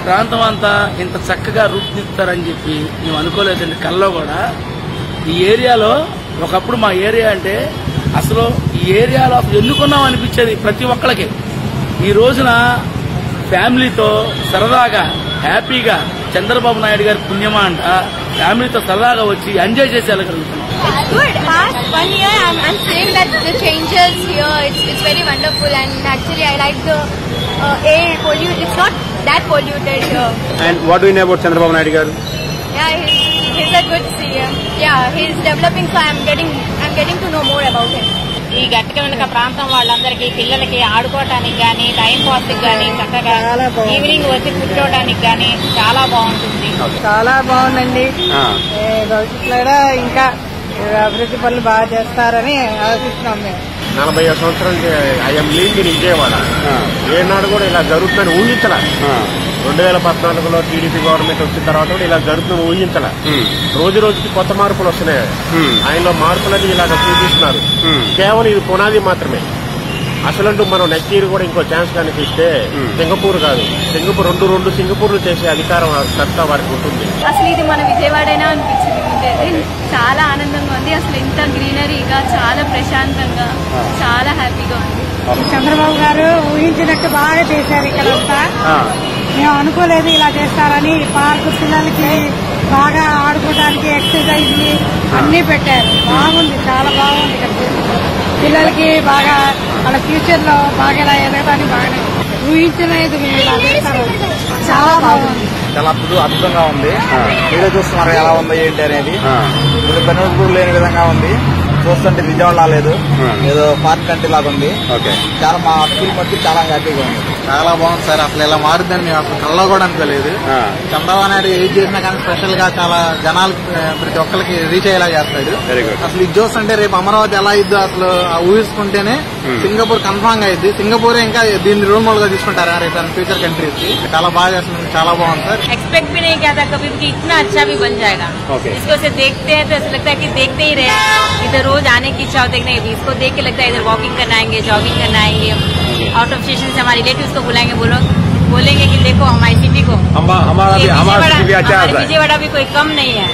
ప్రాంతం అంతా ఇంత చక్కగా రూపుదిద్దుతారని చెప్పి మేము అనుకోలేదండి కల్లో కూడా. ఈ ఏరియాలో ఒకప్పుడు మా ఏరియా అంటే అసలు ఈ ఏరియాలో ఎన్నుకున్నాం అనిపించేది ప్రతి ఒక్కళ్ళకి. ఈ రోజున ఫ్యామిలీతో సరదాగా హ్యాపీగా చంద్రబాబు నాయుడు గారి పుణ్యమా అంట ఫ్యామిలీతో సరదాగా వచ్చి ఎంజాయ్ చేసి వెళ్ళగలుగుతున్నాం. Good. Past 1 year, I'm saying that the changes here, it's very wonderful, and actually I like the air polluted. It's not that polluted here. And what do you know about Chandrababu Naidu garu? Yeah, he's a good CM. Yeah, he's developing, so I'm getting to know more about him. ఈ గట్టిగా వెనుక ప్రాంతం వాళ్ళందరికీ పిల్లలకి ఆడుకోవటానికి గానీ time pass గానీ చక్కగా evening వచ్చి కూర్చోవడానికి గానీ చాలా బాగుంటుంది. చాలా బాగుందండి. భవిష్యత్తులో కూడా ఇంకా అభివృద్ధి పనులు బాగా చేస్తారని ఆలోచిస్తున్నాం మేము. 45 సంవత్సరాలు ఐఎమ్ లీవింగ్ ఇన్ విజయవాడ. ఏనాడు కూడా ఇలా జరుగుతుందని ఊహించలే. 2014లో టీడీపీ గవర్నమెంట్ వచ్చిన తర్వాత కూడా ఇలా జరుగుతుందని ఊహించలే. రోజు రోజుకి కొత్త మార్పులు వస్తున్నాయి. ఆయనలో మార్పులని ఇలాగ చూపిస్తున్నారు. కేవలం ఇది పునాది మాత్రమే. అసలంటూ మనం నెక్స్ట్ ఇయర్ కూడా ఇంకో ఛాన్స్ కనిపిస్తే సింగపూర్ కాదు, సింగపూర్ రెండు సింగపూర్లు చేసే అధికారం సత్తా వారికి ఉంటుంది. అసలు ఇది మన విజయవాడైనా అనిపించింది. చాలా ఆనందంగా ఉంది. అసలు ఇంత గ్రీనరీగా చాలా ప్రశాంతంగా చాలా హ్యాపీగా ఉంది. చంద్రబాబు గారు ఊహించినట్టు బాగా చేశారు. ఇక్కడంతా మేము అనుకోలేదు ఇలా చేస్తారని. పార్కు పిల్లలకి బాగా ఆడుకోవడానికి ఎక్సర్సైజ్లు అన్ని పెట్టారు. బాగుంది, చాలా బాగుంది. ఇక్కడ పిల్లలకి బాగా వాళ్ళ ఫ్యూచర్ లో బాగా ఇలా ఎదగడానికి బాగా ఊహించలేదు. మేము ఇలా చేస్తారు. చాలా బాగుంది. చాలా అద్భుతంగా ఉంది. మీరే చూస్తున్నారు ఎలా ఉంది ఏంటి అనేది. ఇప్పుడు పెనుగూరు లేని విధంగా ఉంది. చూస్తుంటే విజయవాడ లేదు, ఏదో పార్క్ కంటే లాగా ఉంది. చాలా మా ఫీల్ బట్టి చాలా హ్యాపీగా ఉంది. చాలా బాగుంది సార్. అసలు ఇలా మారుద్దని మేము అసలు కల్లో కూడా అనుకోలేదు. చంద్రబాబు నాయుడు ఏది చేసినా కానీ స్పెషల్ గా చాలా జనాలకి ప్రతి ఒక్కరికి రీచ్ అయ్యేలా చేస్తాడు. అసలు ఇది చూస్తుంటే రేపు అమరావతి ఎలా అయిందో అసలు ఊహించుకుంటేనే సింగపూర్ కన్ఫర్మ్ గా అయింది. సింగపూర్ ఇంకా దీన్ని రోల్ మోడల్ గా తీసుకుంటారా రేపు ఫ్యూచర్ కంట్రీస్ కి. చాలా బాగా చేస్తుంది, చాలా బాగుంది సార్. एक्सपेक्ट भी नहीं किया था कभी कि इतना अच्छा भी बन जाएगा. इसको से देखते हैं तो ऐसा लगता है कि देखते ही रहे. इधर रोज आने की इच्छा होती है. इसको देख के लगता है इधर वॉकिंग करना आएंगे, जॉगिंग करना आएंगे. आउट ऑफ स्टेशन से हमारे रिलेटिव्स को बुलाएंगे, बोलेंगे कि देखो हमारी सिटी को. हमारा विजयवाड़ा भी कोई कम नहीं है.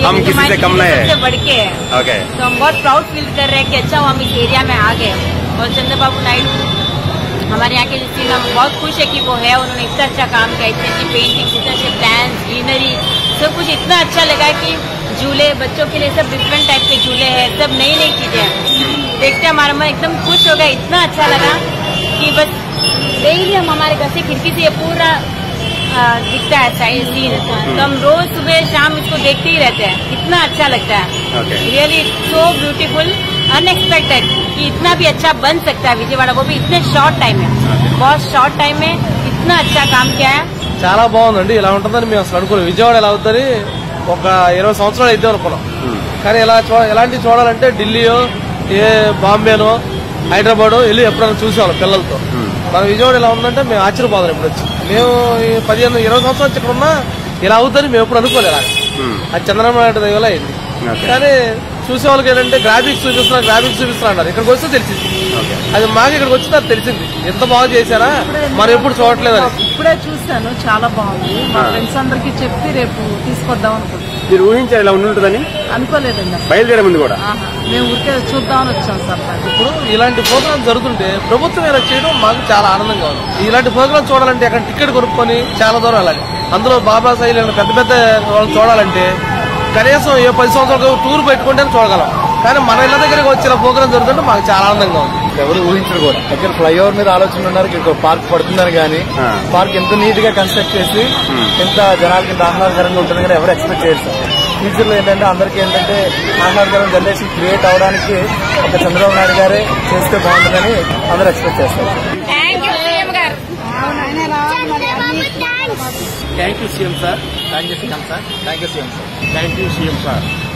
हम किसी से कम नहीं है, सबसे बढ़ के है. तो हम बहुत प्राउड फील कर रहे हैं कि अच्छा हम इस एरिया में आ गए. और चंद्रबाबू नायडू हमारे यहाँ के जिससे हम बहुत खुश है कि वो है. उन्होंने इतना अच्छा काम किया, इतनी अच्छी पेंटिंग, इतने अच्छे प्लान्स, ग्रीनरी, सब कुछ इतना अच्छा लगा कि झूले बच्चों के लिए सब डिफरेंट टाइप के झूले हैं, सब नई नई चीजें हैं. देखते हमारा मन एकदम खुश हो गया. इतना अच्छा लगा कि बस डेली हम हमारे घर से खिड़की से ये पूरा दिखता है सीन. तो हम रोज सुबह शाम इसको देखते ही रहते हैं. इतना अच्छा लगता है. रियली सो ब्यूटीफुल, अनएक्सपेक्टेड कि इतना भी अच्छा बन सकता है विजयवाड़ा, वो भी इतने शॉर्ट टाइम में. बहुत शॉर्ट टाइम में इतना अच्छा काम किया है. చాలా బాగుందండి. ఇలా ఉంటుందని మేము అసలు అనుకోలేదు. విజయవాడ ఎలా అవుతుంది ఒక 20 సంవత్సరాలు అయితే అనుకున్నాం. కానీ ఎలాంటి చూడాలంటే ఢిల్లీయో ఏ బాంబేనో హైదరాబాద్ వెళ్ళి ఎప్పుడైనా చూసేవాళ్ళం పిల్లలతో. మన విజయవాడ ఎలా ఉందంటే మేము ఆశ్చర్యపోదాం. ఇప్పుడు వచ్చి మేము 15-20 సంవత్సరాలు ఇక్కడ ఉన్నా ఇలా అవుతుందని మేము ఎప్పుడు అనుకోలేదు. అది చంద్రబాబు నాయుడు వల్ల అయింది. కానీ చూసే వాళ్ళకి ఏంటంటే గ్రాఫిక్స్ చూపిస్తున్నా అన్నారు. ఇక్కడికి వస్తే తెలిసింది. అది మాకు ఇక్కడికి వచ్చిన తెలిసింది ఎంత బాగా చేశారా మనం ఎప్పుడు చూడట్లేదని. ఇప్పుడే చూశాను, చాలా బాగుంది. మా ఫ్రెండ్స్ అందరికి చెప్పి రేపు తీసుకొద్దాం అనుకుంటున్నాం. మీరు ఊహించారు ఇలా ఉంటుందని? అనుకోలేదండి. బయలుదేరే ముందు కూడా మేము ఊరికే చూద్దామని వచ్చాం సార్. ఇప్పుడు ఇలాంటి ప్రోగ్రామ్ జరుగుతుంటే ప్రభుత్వం ఇలా చేయడం మాకు చాలా ఆనందంగా ఉంది. ఇలాంటి ప్రోగ్రామ్ చూడాలంటే అక్కడ టికెట్ కొనుక్కొని చాలా దూరం వెళ్ళాలి. అందులో బాబా సాయి పెద్ద పెద్ద వాళ్ళు చూడాలంటే కనీసం 10 సంవత్సరాలు టూర్ పెట్టుకుంటే చూడగలం. కానీ మన ఇళ్ళ దగ్గరికి వచ్చిన ప్రోగ్రామ్ జరుగుతుంటే మాకు చాలా ఆనందంగా ఉంది. ఎవరు ఊహించరు కూడా. దగ్గర ఫ్లైఓవర్ మీద ఆలోచన ఉన్నారు, ఇక్కడ పార్క్ పడుతుందని. కానీ పార్క్ ఎంత నీట్ గా కన్స్ట్రక్ట్ చేసి ఎంత జనాలకి ఎంత ఆహ్లాదకరంగా ఉంటుందని కానీ ఎవరు ఎక్స్పెక్ట్ చేయరు సార్. ఫ్యూచర్ లో ఏంటంటే అందరికీ ఏంటంటే ఆహ్లాదకరం జనరేషన్ క్రియేట్ అవడానికి ఒక చంద్రబాబు నాయుడు గారే చేస్తే బాగుంటుందని అందరూ ఎక్స్పెక్ట్ చేస్తారు. Thank you CM sir. Thank you CM sir.